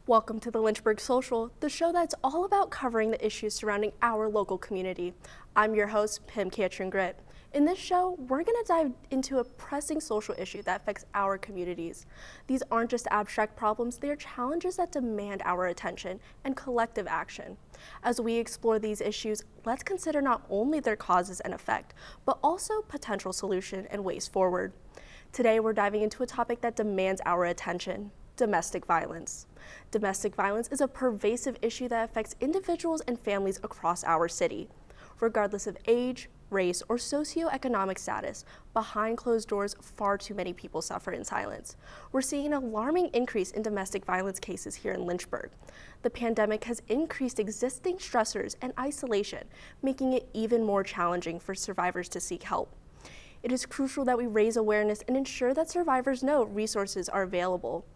Welcome to the Lynchburg Social, the show that's all about covering the issues surrounding our local community. I'm your host, Pim Katrin Grit. In this show, we're going to dive into a pressing social issue that affects our communities. These aren't just abstract problems, they are challenges that demand our attention and collective action. As we explore these issues, let's consider not only their causes and effect, but also potential solution and ways forward. Today, we're diving into a topic that demands our attention: domestic violence. Domestic violence is a pervasive issue that affects individuals and families across our city. Regardless of age, race, or socioeconomic status, behind closed doors, far too many people suffer in silence. We're seeing an alarming increase in domestic violence cases here in Lynchburg. The pandemic has increased existing stressors and isolation, making it even more challenging for survivors to seek help. It is crucial that we raise awareness and ensure that survivors know resources are available.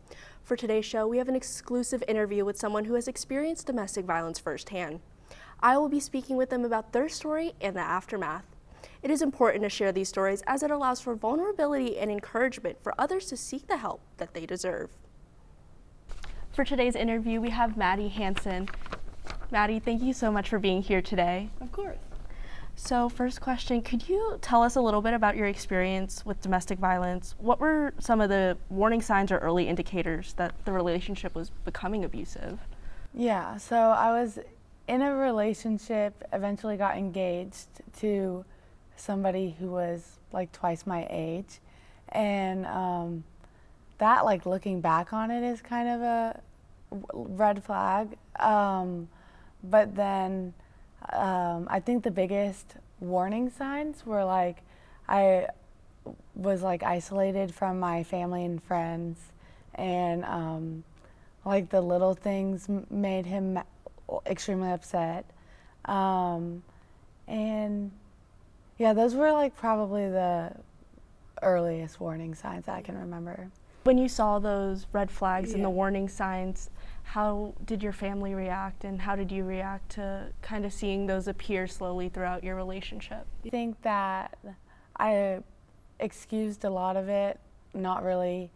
For today's show, we have an exclusive interview with someone who has experienced domestic violence firsthand. I will be speaking with them about their story and the aftermath. It is important to share these stories as it allows for vulnerability and encouragement for others to seek the help that they deserve. For today's interview, we have Maddie Hansen. Maddie, thank you so much for being here today. Of course. So first question, could you tell us a little bit about your experience with domestic violence? What were some of the warning signs or early indicators that the relationship was becoming abusive? Yeah, so I was in a relationship, eventually got engaged to somebody who was like twice my age. And that, like, looking back on it is kind of a red flag. But then I think the biggest warning signs were like I was like isolated from my family and friends, and like the little things made him extremely upset, and yeah, those were like probably the earliest warning signs I can remember. When you saw those red flags and the warning signs, how did your family react, and how did you react to kind of seeing those appear slowly throughout your relationship? I think that I excused a lot of it, not really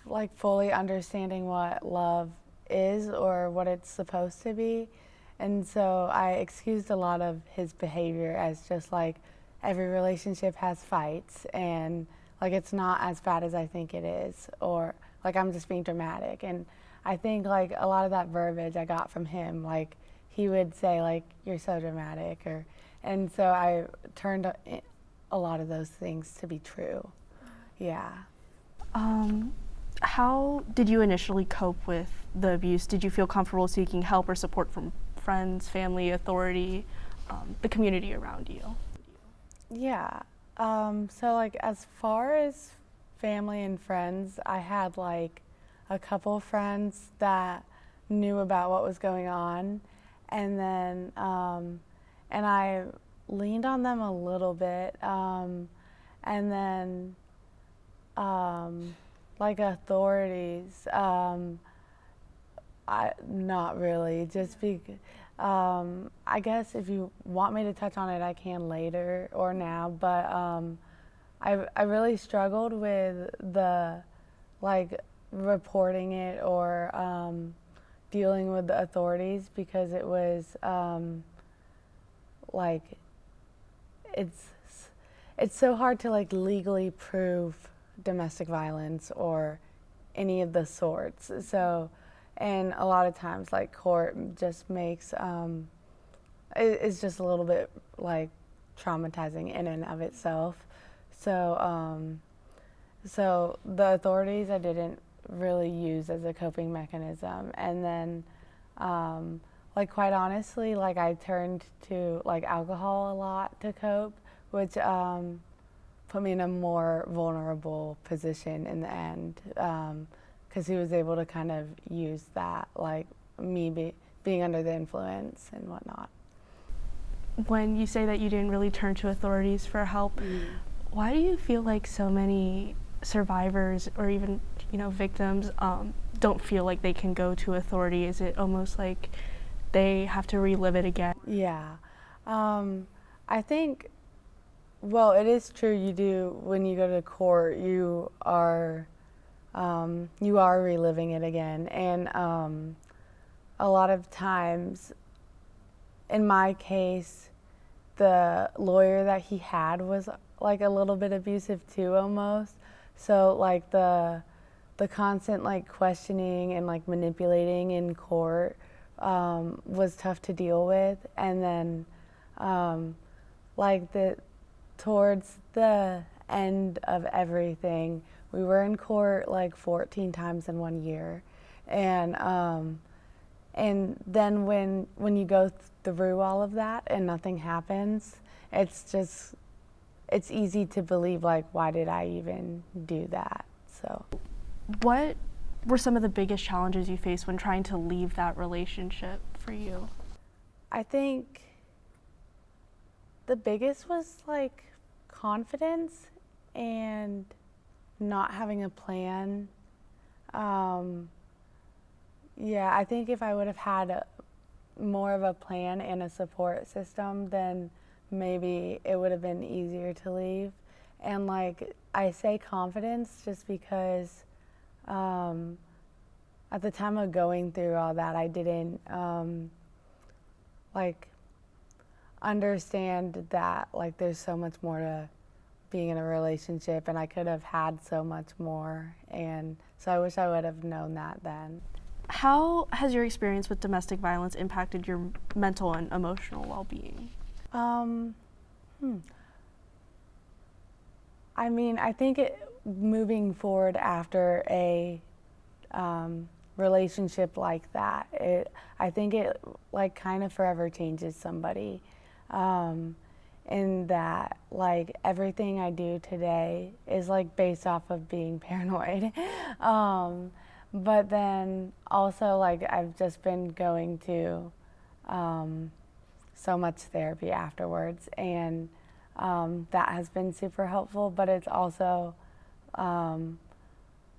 like fully understanding what love is or what it's supposed to be. And so I excused a lot of his behavior as just like every relationship has fights, and like it's not as bad as I think it is, or like I'm just being dramatic. And I think like a lot of that verbiage I got from him, like he would say like, "You're so dramatic," and so I turned a lot of those things to be true. Yeah. How did you initially cope with the abuse? Did you feel comfortable seeking help or support from friends, family, authority, the community around you? Yeah. So like as far as family and friends, I had like a couple friends that knew about what was going on, and then and I leaned on them a little bit, and then like authorities, not really, just I guess if you want me to touch on it, I can later or now, but I really struggled with the like reporting it or dealing with the authorities, because it was like it's so hard to like legally prove domestic violence or any of the sorts. So, and a lot of times like court just makes it's just a little bit like traumatizing in and of itself. So so the authorities I didn't really use as a coping mechanism. And then like quite honestly, like I turned to like alcohol a lot to cope, which put me in a more vulnerable position in the end, because he was able to kind of use that, like me being under the influence and whatnot. When you say that you didn't really turn to authorities for help, why do you feel like so many survivors or even, victims don't feel like they can go to authority? Is it almost like they have to relive it again? Yeah. I think, well, it is true, you do, when you go to court, you are you are reliving it again. And a lot of times, in my case, the lawyer that he had was like a little bit abusive too, almost. So like the constant like questioning and like manipulating in court was tough to deal with. And then like towards the end of everything, we were in court like 14 times in 1 year. And then when you go through all of that and nothing happens, it's easy to believe like, why did I even do that? So What were some of the biggest challenges you faced when trying to leave that relationship for you? I think the biggest was like confidence and not having a plan. Yeah, I think if I would have had more of a plan and a support system, then maybe it would have been easier to leave. And like I say confidence just because at the time of going through all that, I didn't like understand that like there's so much more to being in a relationship, and I could have had so much more, and so I wish I would have known that then. How has your experience with domestic violence impacted your mental and emotional well-being? I mean, I think moving forward after a relationship like that, I think it like kind of forever changes somebody. In that like everything I do today is like based off of being paranoid. But then also like I've just been going to so much therapy afterwards, and that has been super helpful, but it's also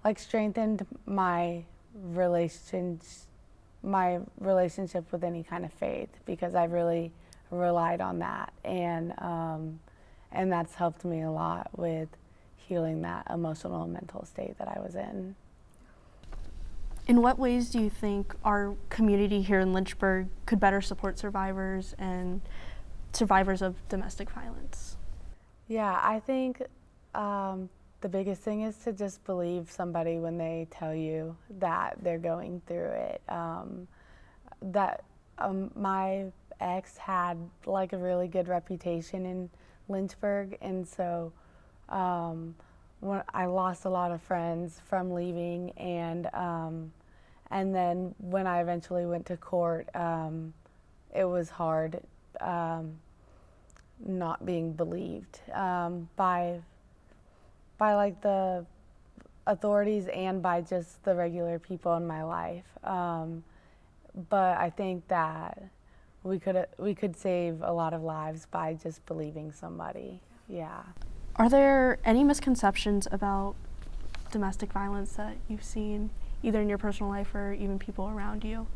like strengthened my relationship with any kind of faith, because I really relied on that, and that's helped me a lot with healing that emotional and mental state that I was in. In what ways do you think our community here in Lynchburg could better support survivors and survivors of domestic violence? Yeah, I think the biggest thing is to just believe somebody when they tell you that they're going through it. My ex had like a really good reputation in Lynchburg, and so when I lost a lot of friends from leaving, and then when I eventually went to court, it was hard not being believed by like the authorities and by just the regular people in my life. But I think that we could save a lot of lives by just believing somebody. Yeah. Are there any misconceptions about domestic violence that you've seen, either in your personal life or even people around you?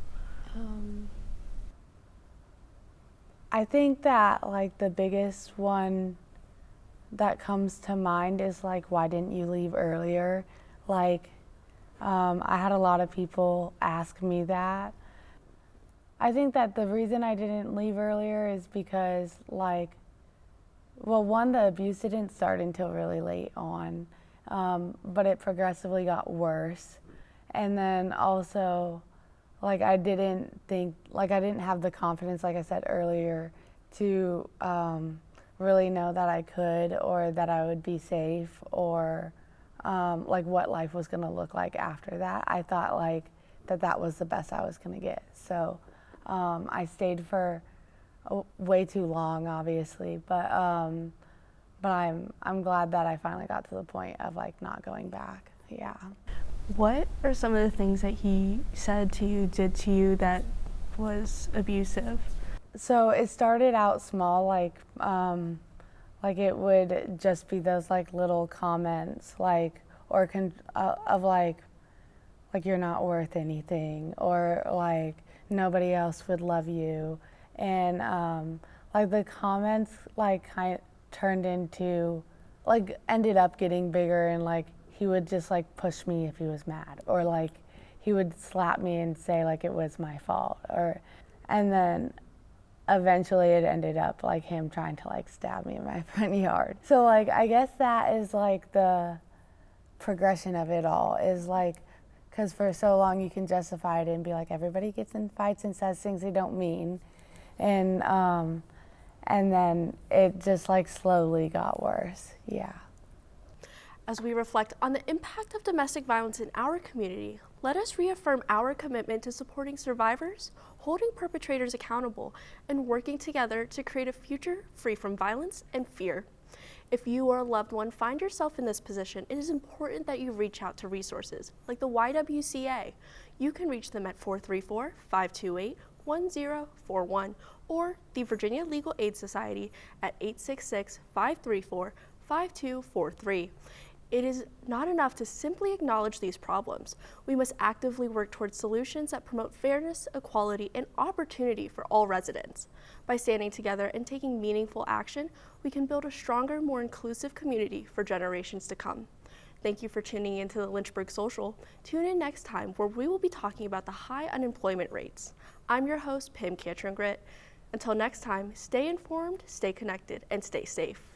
I think that like the biggest one that comes to mind is like, why didn't you leave earlier? Like, I had a lot of people ask me that. I think that the reason I didn't leave earlier is because like, well, one, the abuse didn't start until really late on, but it progressively got worse. And then also, like I didn't have the confidence, like I said earlier, to really know that I could, or that I would be safe, or like what life was gonna look like after that. I thought like that was the best I was gonna get. So I stayed for way too long, obviously, but I'm glad that I finally got to the point of like not going back. Yeah. What are some of the things that he said to you, did to you that was abusive? So it started out small, like it would just be those like little comments, like of like you're not worth anything, or like nobody else would love you, and like the comments like kind of turned into like ended up getting bigger, and like he would just like push me if he was mad, or like he would slap me and say like it was my fault, and then eventually it ended up like him trying to like stab me in my front yard. So like I guess that is like the progression of it all, is like, because for so long you can justify it and be like, everybody gets in fights and says things they don't mean, and then it just like slowly got worse. Yeah. As we reflect on the impact of domestic violence in our community, let us reaffirm our commitment to supporting survivors, holding perpetrators accountable, and working together to create a future free from violence and fear. If you or a loved one find yourself in this position, it is important that you reach out to resources like the YWCA. You can reach them at 434-528-1041 or the Virginia Legal Aid Society at 866-534-5243. It is not enough to simply acknowledge these problems. We must actively work towards solutions that promote fairness, equality, and opportunity for all residents. By standing together and taking meaningful action, we can build a stronger, more inclusive community for generations to come. Thank you for tuning in to the Lynchburg Social. Tune in next time where we will be talking about the high unemployment rates. I'm your host, Pim Catron-Gritt. Until next time, stay informed, stay connected, and stay safe.